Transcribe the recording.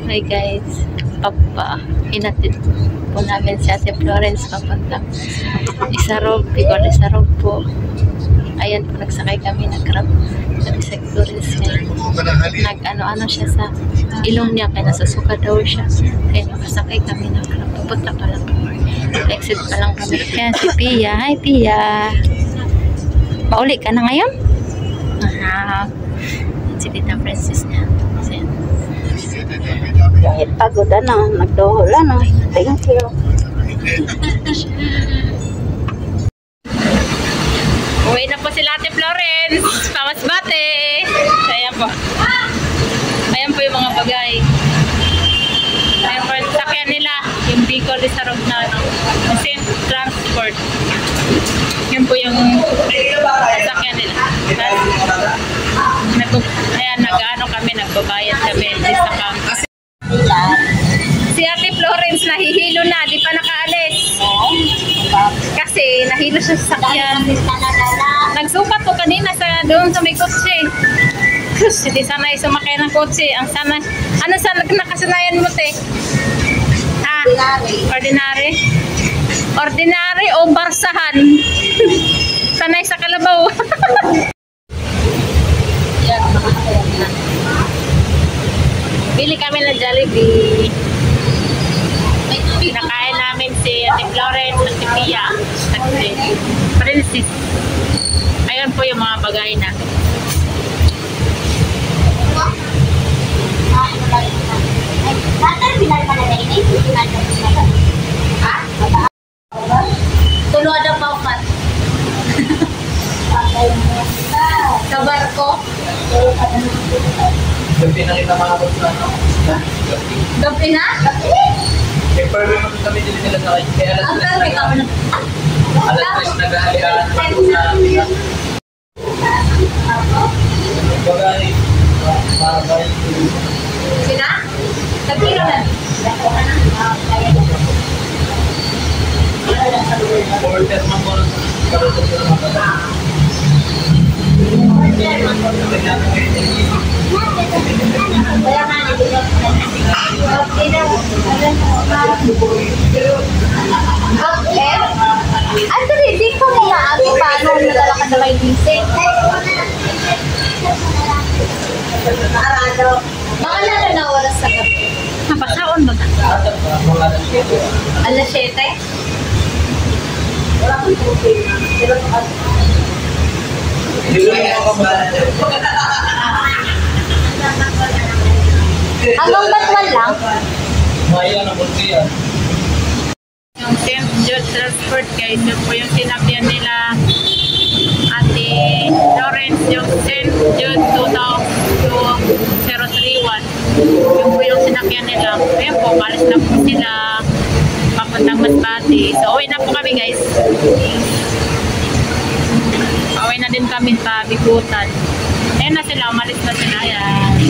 Hi guys, hinatid po namin si Ate Florence papuntang Isarog, Bicol, Isarog po. Ayan po, nagsakay kami ng Grab. Sabi sa Florence nag-ano siya sa ilong niya, kaya nasusuka daw siya. Kaya nakasakay kami ng Grab. Pupunta pa lang. Exit pa lang kami. Kaya si Pia, hi Pia. Pauli ka na ngayon? Si Tita Princess niya. Kahit pagod nagdohol thank you. Uwi na po sila Ate Florence. Pamasbate. Ayan po. Ayan po yung mga bagay. Ayan po yung sakyan nila. Yung Bicol Isarog na St. Transport. Yan po yung sakyan nila. Ayan, nagbabayad kami. Si Ate Florence nahihilo na, di pa nakaalis. Kasi nahilo siya sa sakyan. Nagsukat po kanina doon sa may kotse. Hindi sanay sumakay ng kotse. Ano sana nakasanayan mo, te? Ordinary. Ordinary o barsahan? Sanay sa kalabaw. Bili kami ng Jollibee. Nakain namin si Ate Florence at si Pia at si Princess. Ayun po yung mga bagay na. Tulo ada paukat. Kabar ko. Gabi na kita mga buksan. Gabi na? Eh, pero naman kami din nila sa kaya alas 3 na. Alas 3 nag-aalihan ako sa bagay. Sina? Nagpira na. Order man ko ng karoon sa mga bagay. Actually, di ko nila paano nila ka na may bisig. Arado. Baka na oras sa gabi. Mapasaon ba? Alas 7? Wala kong tubig. Hanggang batman lang? Maya na bunti yan. Yung St. Jude Transport guys, yun po yung sinakyan nila Ate Florence, yung St. Jude 22031. Yun po yung sinakyan nila. Ayan po, malis na po sila papuntang Masbate. So, uwi na po kami guys. Uwi na din kami sa Bikutan. Ayan na sila, malis na sila. Ayan.